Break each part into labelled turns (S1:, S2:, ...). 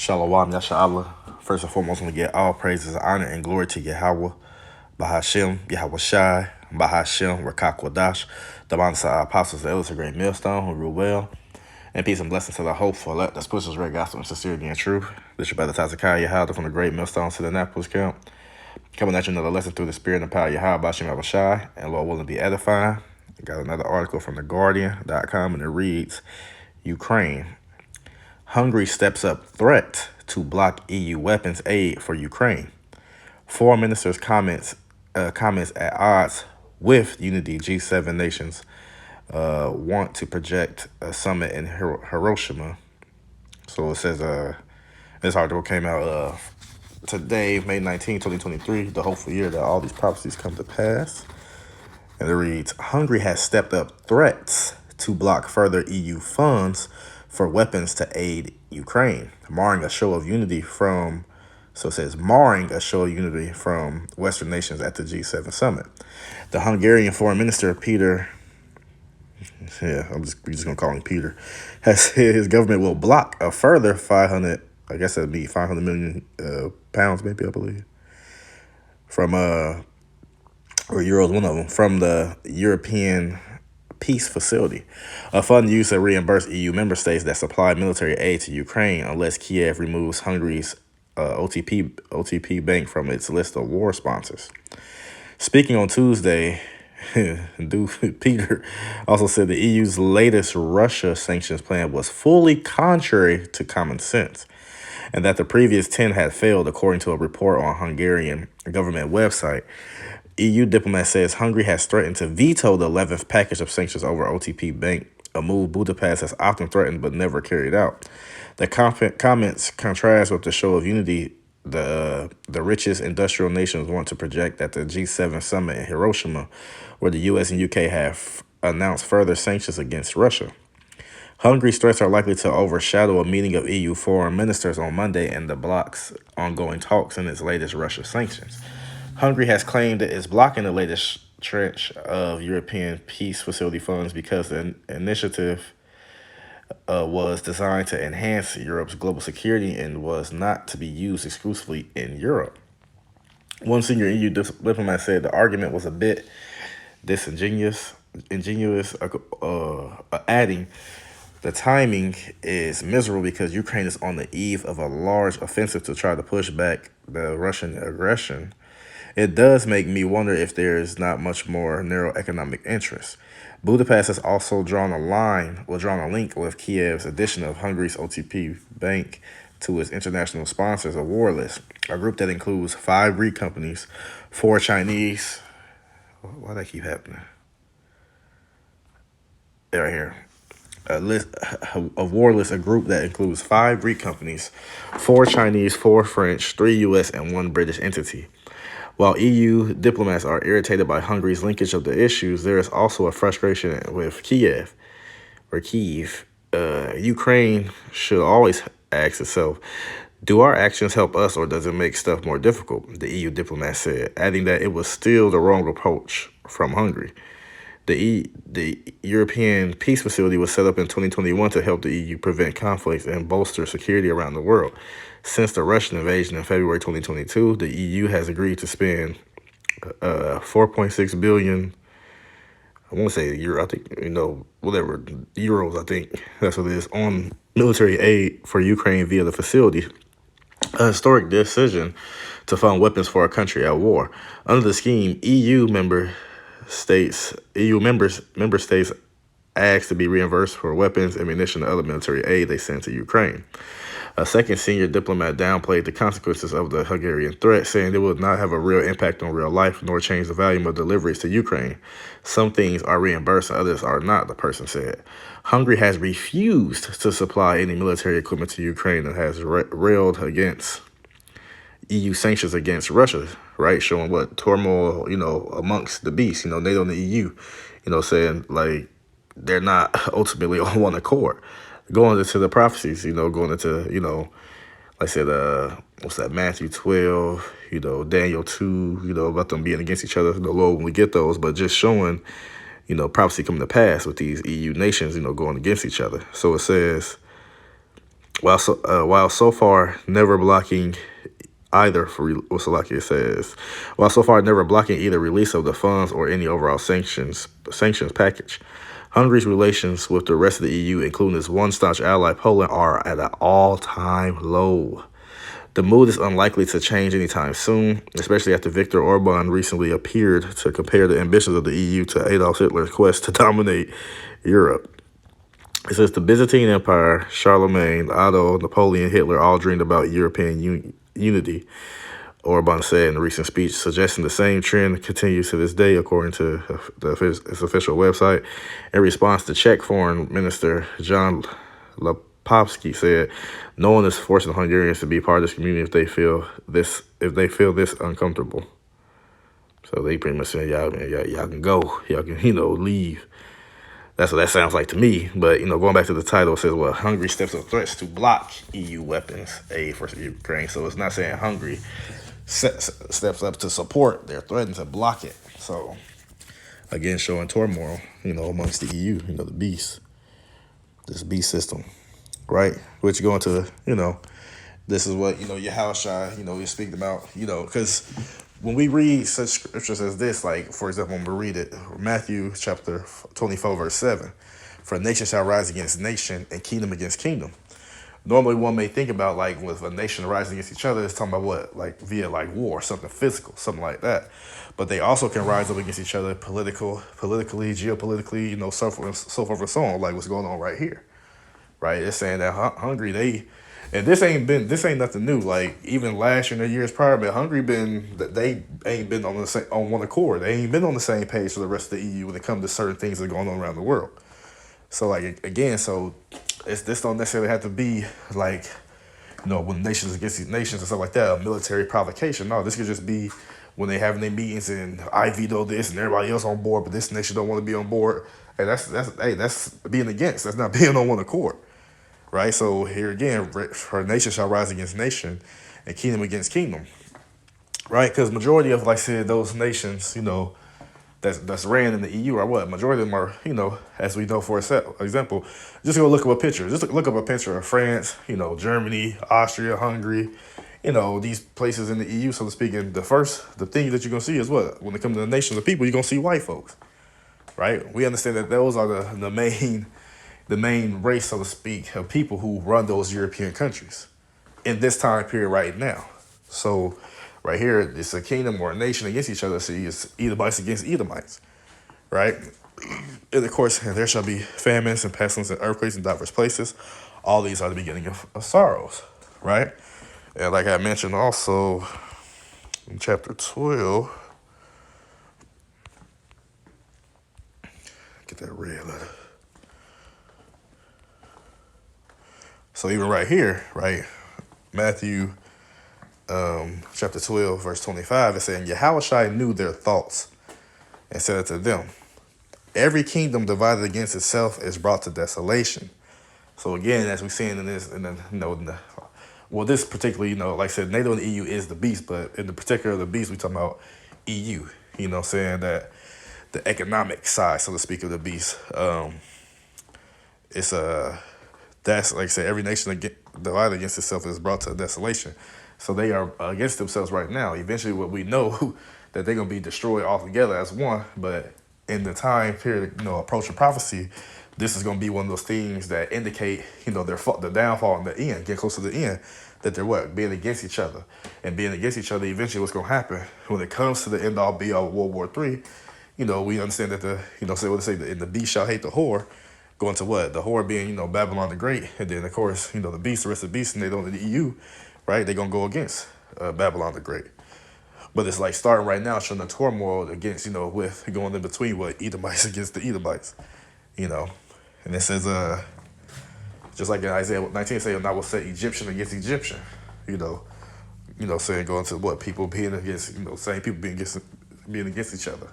S1: Shalom, Yasha'Allah. First and foremost, we get all praises, honor, and glory to Yahweh, Bahashem, Yahweh Shai, Bahashem, Rakak Wadash, the Mansa Apostles, the elders, a great millstone, who rule well, and peace and blessings to the hopeful elect that pushes red gospel and sincerity and truth. This is your brother Tazakai Yahweh from the great millstone to the Annapolis camp. Coming at you another lesson through the spirit and power of Yahweh, Bahashem, Yahweh Shai, and Lord willing be edifying. Got another article from theguardian.com, and it reads, Ukraine. Hungary steps up threat to block EU weapons aid for Ukraine. Foreign ministers comments at odds with unity. G7 nations want to project a summit in Hiroshima. So it says this article came out today, May 19, 2023, the hopeful year that all these prophecies come to pass. And it reads, Hungary has stepped up threats to block further EU funds for weapons to aid Ukraine, marring a show of unity from Western nations at the G7 summit. The Hungarian foreign minister, Peter, we're just going to call him Peter, has said his government will block a further 500, I guess that'd be 500 million pounds, maybe, I believe, from, or euros, one of them, from the European Peace Facility, a fund used to reimburse EU member states that supply military aid to Ukraine unless Kiev removes Hungary's OTP bank from its list of war sponsors. Speaking on Tuesday, Peter also said the EU's latest Russia sanctions plan was fully contrary to common sense, and that the previous 10 had failed, according to a report on Hungarian government website. EU diplomat says Hungary has threatened to veto the 11th package of sanctions over OTP Bank, a move Budapest has often threatened but never carried out. The comments contrast with the show of unity the richest industrial nations want to project at the G7 summit in Hiroshima, where the U.S. and UK have announced further sanctions against Russia. Hungary's threats are likely to overshadow a meeting of EU foreign ministers on Monday and the bloc's ongoing talks in its latest Russia sanctions. Hungary has claimed it is blocking the latest tranche of European Peace Facility funds because the initiative was designed to enhance Europe's global security and was not to be used exclusively in Europe. One senior EU diplomat said the argument was a bit disingenuous, adding, the timing is miserable because Ukraine is on the eve of a large offensive to try to push back the Russian aggression. It does make me wonder if there is not much more narrow economic interest. Budapest has also drawn a link with Kiev's addition of Hungary's OTP Bank to its international sponsors award list, a group that includes 5 Greek companies, 4 Chinese. Why do that keep happening? Right here. A group that includes 5 Greek companies, 4 Chinese, 4 French, 3 U.S., and 1 British entity. While EU diplomats are irritated by Hungary's linkage of the issues, there is also a frustration with Kiev. Ukraine should always ask itself, do our actions help us or does it make stuff more difficult? The EU diplomat said, adding that it was still the wrong approach from Hungary. The European Peace Facility was set up in 2021 to help the EU prevent conflicts and bolster security around the world. Since the Russian invasion in February 2022, the EU has agreed to spend 4.6 billion, I want to say euro, I think, euros, I think that's what it is, on military aid for Ukraine via the facility. A historic decision to fund weapons for a country at war. Under the scheme, member states asked to be reimbursed for weapons, ammunition, and other military aid they sent to Ukraine. A second senior diplomat downplayed the consequences of the Hungarian threat, saying it would not have a real impact on real life nor change the volume of deliveries to Ukraine. Some things are reimbursed and others are not, the person said. Hungary has refused to supply any military equipment to Ukraine and has railed against EU sanctions against Russia, right? Showing what turmoil, amongst the beasts, NATO and the EU, saying like they're not ultimately on one accord. Going into the prophecies, going into, like I said, what's that, Matthew 12, Daniel 2, about them being against each other, the Lord when we get those, but just showing, prophecy coming to pass with these EU nations, going against each other. So it says, While so far never blocking either for what Salakia says, while so far never blocking either release of the funds or any overall sanctions package. Hungary's relations with the rest of the EU, including its one staunch ally Poland, are at an all-time low. The mood is unlikely to change anytime soon, especially after Viktor Orban recently appeared to compare the ambitions of the EU to Adolf Hitler's quest to dominate Europe. It says the Byzantine Empire, Charlemagne, Otto, Napoleon, Hitler all dreamed about European unity, Orban said in a recent speech, suggesting the same trend continues to this day, according to its official website. In response, the Czech Foreign Minister Jan Lipavsky said, "No one is forcing Hungarians to be part of this community if they feel this uncomfortable." So they pretty much saying, y'all can go, y'all can leave. That's what that sounds like to me. But, going back to the title, it says, well, Hungary steps up threats to block EU weapons aid for Ukraine. So it's not saying Hungary steps up to support. They're threatening to block it. So, again, showing turmoil, amongst the EU, the beast, this beast system, right? Which go into, this is what, Yahushua, is speaking about, because when we read such scriptures as this, like, for example, when we read it, Matthew chapter 24, verse 7, for nation shall rise against nation and kingdom against kingdom. Normally one may think about, like, with a nation rising against each other, it's talking about what? Like, via, like, war, something physical, something like that. But they also can rise up against each other politically, geopolitically, so forth and so on, like what's going on right here, right? It's saying that Hungary, and this ain't nothing new. Like, even last year and the years prior, but Hungary they ain't been on one accord. They ain't been on the same page for the rest of the EU when it comes to certain things that are going on around the world. So, like, again, this don't necessarily have to be like, when nations against these nations and stuff like that, a military provocation. No, this could just be when they having their meetings and I veto this and everybody else on board, but this nation don't want to be on board. Hey, that's being against. That's not being on one accord. Right, so here again, for nation shall rise against nation, and kingdom against kingdom. Right, because majority of, like I said, those nations, that's ran in the EU are what? Majority of them are, as we know for example, just go look up a picture. Just look up a picture of France, Germany, Austria, Hungary, these places in the EU, so to speak. And the thing that you're gonna see is what? When it comes to the nations of people, you're gonna see white folks. Right, we understand that those are the main race, so to speak, of people who run those European countries in this time period right now. So right here, it's a kingdom or a nation against each other. See, it's Edomites against Edomites, right? And of course, there shall be famines and pestilence and earthquakes in diverse places. All these are the beginning of sorrows, right? And like I mentioned also in chapter 12, get that red letter. So even right here, right, Matthew chapter 12, verse 25, it's saying, Yahushua knew their thoughts and said unto them, every kingdom divided against itself is brought to desolation. So again, as we're seeing in this, this particularly, like I said, NATO and the EU is the beast, but in the particular of the beast, we're talking about EU, saying that the economic side, so to speak, of the beast, that's, like I said, every nation divided against itself is brought to desolation. So they are against themselves right now. Eventually, what we know that they're going to be destroyed altogether as one. But in the time period, approaching prophecy, this is going to be one of those things that indicate, the downfall in the end, get close to the end, that they're being against each other. And being against each other, eventually what's going to happen when it comes to the end all be all of World War III, we understand that in the beast shall hate the whore. Going to what? The whore being, Babylon the Great. And then, of course, the beast, the rest of the beasts, and they don't in the EU, right? They're going to go against Babylon the Great. But it's like starting right now, showing the turmoil against, with going in between what Edomites against the Edomites, And it says, just like in Isaiah 19, saying, I will set Egyptian against Egyptian, saying going to what? People being against, same people being against each other.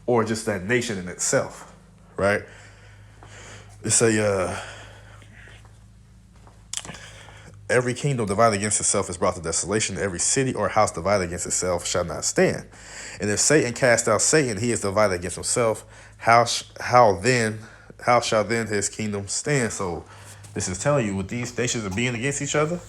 S1: Or just that nation in itself, right? It's every kingdom divided against itself is brought to desolation. Every city or house divided against itself shall not stand. And if Satan cast out Satan, he is divided against himself. How shall then his kingdom stand? So This is telling you with these nations being against each other,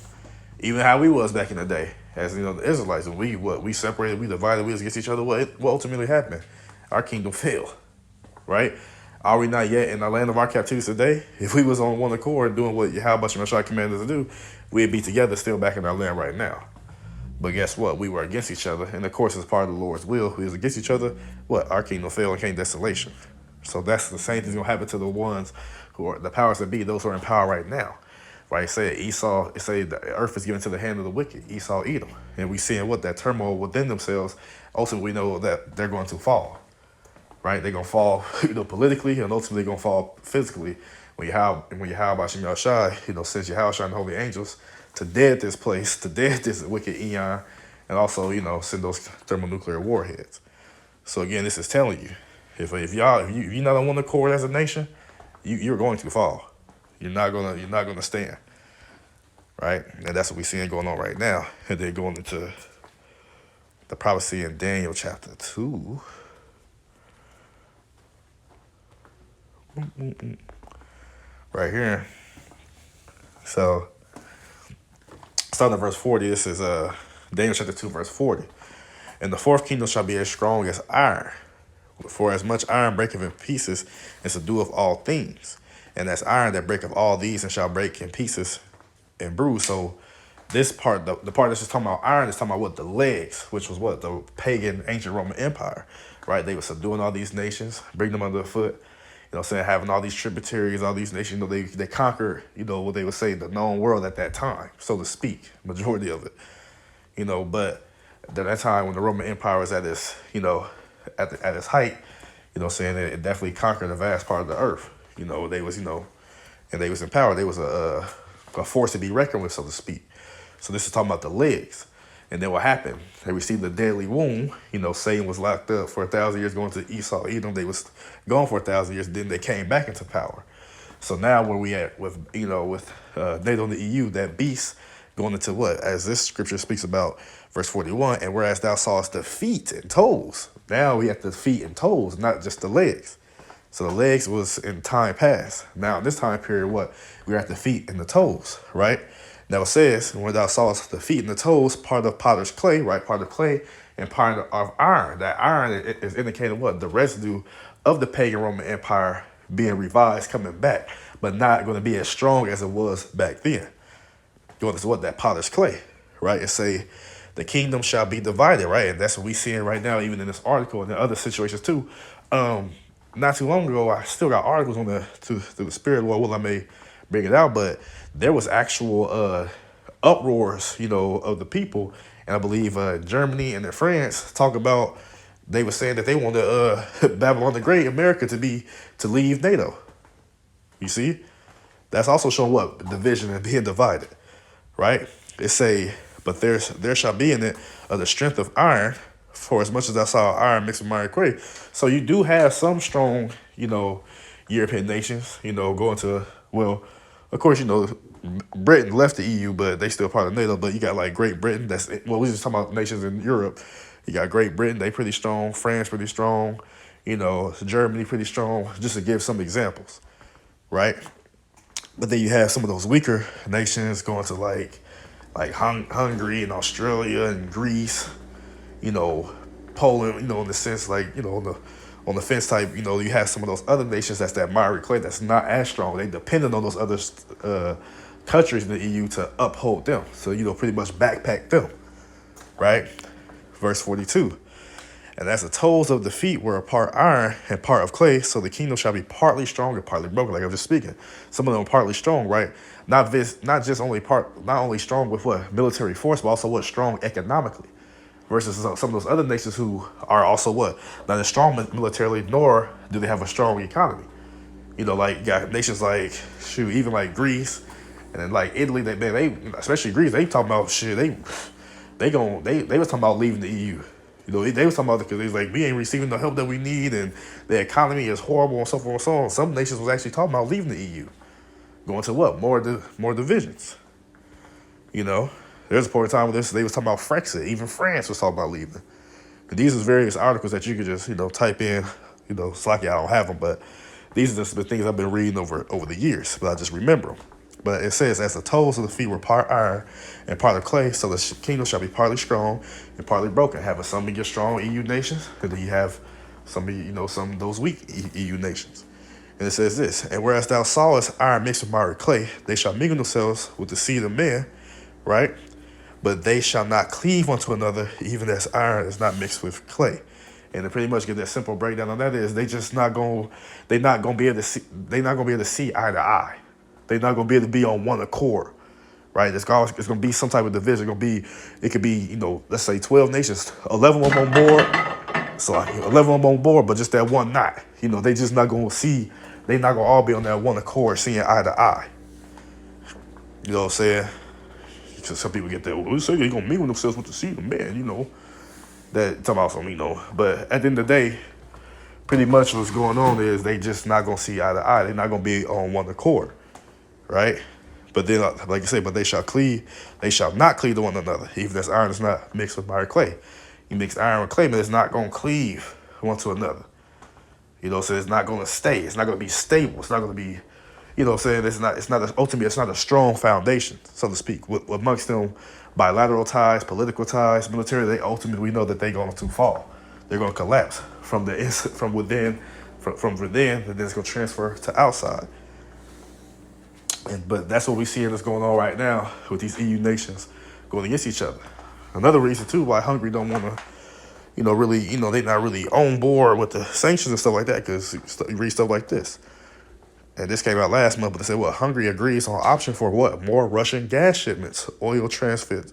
S1: even how we was back in the day, as you know, the Israelites, and we separated, we divided, we was against each other. What ultimately happened? Our kingdom fell, right? Are we not yet in the land of our captivity today? If we was on one accord doing what Yahweh Shemashai commanded us to do, we'd be together still back in our land right now. But guess what? We were against each other, and of course, as part of the Lord's will, we was against each other. What? Our kingdom fell and came desolation. So that's the same thing's gonna happen to the ones who are the powers that be, those who are in power right now. Right? It said Esau, it said the earth is given to the hand of the wicked, Esau, Edom. And we seeing what that turmoil within themselves, ultimately we know that they're going to fall. Right? They're gonna fall, politically, and ultimately they're gonna fall physically when Yahweh Shem Yahushai, sends Yahushai and the holy angels to dead this place, to dead this wicked eon, and also, send those thermonuclear warheads. So again, this is telling you, if you're not on one accord as a nation, you're going to fall. You're not gonna stand. Right? And that's what we're seeing going on right now. And then going into the prophecy in Daniel chapter 2. Right here. So starting at verse 40, this is Daniel chapter 2, verse 40. And the fourth kingdom shall be as strong as iron, for as much iron breaketh in pieces, and subdueth all things. And that's iron that breaketh all these, and shall break in pieces and bruise. So this part, the part that's just talking about iron, is talking about what? The legs, which was what? The pagan ancient Roman Empire, right? They were subduing all these nations, bring them under foot, saying, having all these tributaries, all these nations, they conquered, what they would say, the known world at that time, so to speak, majority of it, but at that time when the Roman Empire was at its, at its height, saying that it definitely conquered a vast part of the earth, they was, and they was in power. They was a force to be reckoned with, so to speak. So this is talking about the legs. And then what happened? They received a deadly wound. Satan was locked up for 1,000 years going to Esau, Edom. They was gone for 1,000 years. Then they came back into power. So now where we at with, with NATO and the EU, that beast going into what? As this scripture speaks about, verse 41, and whereas thou sawest the feet and toes, now we at the feet and toes, not just the legs. So the legs was in time past. Now in this time period, what? We're at the feet and the toes, right? Now it says, when thou sawest the feet and the toes, part of potter's clay, right? Part of clay and part of iron. That iron is indicating what? The residue of the pagan Roman Empire being revised, coming back, but not going to be as strong as it was back then. Going to what? That potter's clay, right? It say, the kingdom shall be divided, right? And that's what we seeing right now, even in this article and in other situations too. Not too long ago, I still got articles on through the Spirit, Lord, I may bring it out, but there was actual uproars, of the people, and I believe Germany and France talk about, they were saying that they wanted Babylon the Great, America, to leave NATO. You see, that's also showing what? Division and being divided, right? It say, but there shall be in it the strength of iron, for as much as I saw iron mixed with iron clay. So you do have some strong, European nations, going to, well, of course, Britain left the EU, but they still part of NATO. But you got like Great Britain. We just talking about nations in Europe. You got Great Britain, they pretty strong. France pretty strong. Germany pretty strong. Just to give some examples, right? But then you have some of those weaker nations going to like Hungary and Australia and Greece. Poland. In the sense like on the fence type, you have some of those other nations that's that miry clay that's not as strong. They dependent on those other countries in the EU to uphold them. So, pretty much backpack them, right? Verse 42. And as the toes of the feet were a part iron and part of clay, so the kingdom shall be partly strong and partly broken, like I was just speaking. Some of them are partly strong, right? Not only strong with what? Military force, but also what? Strong economically. Versus some of those other nations who are also what? Not as strong militarily, nor do they have a strong economy. Like you got nations like, even like Greece, and then like Italy, they especially Greece, they talking about they was talking about leaving the EU. They was talking about it because they was like, we ain't receiving the help that we need, and the economy is horrible, and so forth and so on. Some nations was actually talking about leaving the EU, going to what? More divisions. There's a point in time where they was talking about Brexit. Even France was talking about leaving. And these are various articles that you could just, type in. It's like I don't have them, but these are just the things I've been reading over the years, but I just remember them. But it says, as the toes of the feet were part iron and part of clay, so the kingdom shall be partly strong and partly broken, having some of your strong EU nations, and then you have some of some of those weak EU nations. And it says this, and whereas thou sawest iron mixed with miry clay, they shall mingle themselves with the seed of men, right? But they shall not cleave one to another, even as iron is not mixed with clay. And to pretty much get that simple breakdown on that is they're not gonna be able to see eye to eye. They're not gonna be able to be on one accord, right? It's gonna be some type of division. It could be, let's say 12 nations, 11 of them on board. So 11 of them on board, but just that one not. They just not gonna see. They not gonna all be on that one accord, seeing eye to eye. You know what I'm saying? Because some people get that. Well, say they're gonna mingle themselves with the seed of man. That talking about some. But at the end of the day, pretty much what's going on is they just not gonna see eye to eye. They're not gonna be on one accord, right? But then, like I say, but they shall cleave. They shall not cleave to one another, even as iron is not mixed with miry clay. You mix iron with clay, but it's not gonna cleave one to another. So it's not gonna stay. It's not gonna be stable. It's not gonna be, what I'm saying? Ultimately, it's not a strong foundation, so to speak. Amongst them, bilateral ties, political ties, military, they ultimately, we know that they're going to fall. They're going to collapse from within, and then it's going to transfer to outside. But that's what we see that's going on right now with these EU nations going against each other. Another reason too why Hungary don't want to, really, they're not really on board with the sanctions and stuff like that, because you read stuff like this. And this came out last month, but they said, Hungary agrees on option for what? More Russian gas shipments, oil transit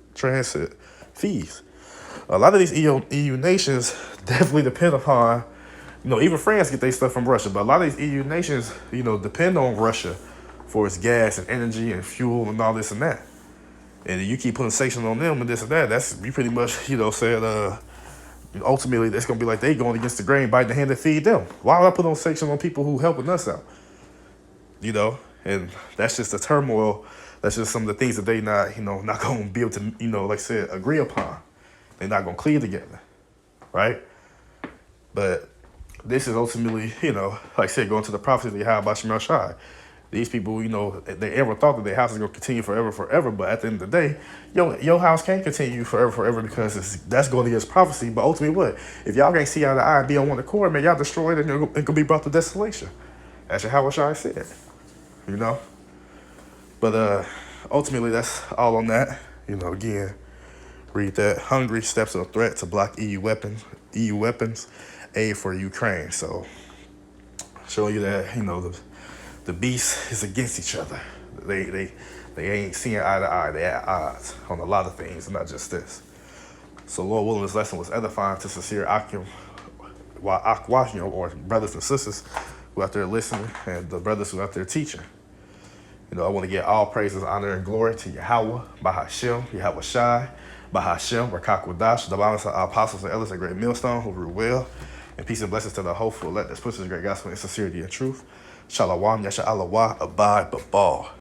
S1: fees. A lot of these EU nations definitely depend upon, even France get their stuff from Russia, but a lot of these EU nations, depend on Russia for its gas and energy and fuel and all this and that. And you keep putting sanctions on them and this and that, that's you pretty much, saying, ultimately, it's going to be like they going against the grain, biting the hand that feed them. Why would I put on sanctions on people who helping us out? And that's just the turmoil. That's just some of the things that they not going to be able to, like I said, agree upon. They're not going to cleave together, right? But this is ultimately, like I said, going to the prophecy of Yahweh Shemel Shai. These people, they ever thought that their house is going to continue forever. But at the end of the day, your house can't continue forever because that's going against prophecy. But ultimately, what? If y'all can't see eye to eye and be on one accord, man, y'all destroy it and it's going to be brought to desolation. That's Yahweh Shai said. But ultimately, that's all on that. Again, read that. Hungary steps on a threat to block EU weapons aid for Ukraine. So, showing you that the beast is against each other. They ain't seeing eye to eye. They at odds on a lot of things, not just this. So, Lord willing, this lesson was edifying to sincere Akim, or brothers and sisters who out there listening, and the brothers who out there teaching. I want to give all praises, honor, and glory to Yahweh, Bahashem, Yahweh Shai, Bahashem, Rakak Wadash, the balance of our apostles and elders at Great Millstone who rule well, and peace and blessings to the hopeful. Let this push this great gospel in sincerity and truth. Shalom, Yasha Allah, abide, babal.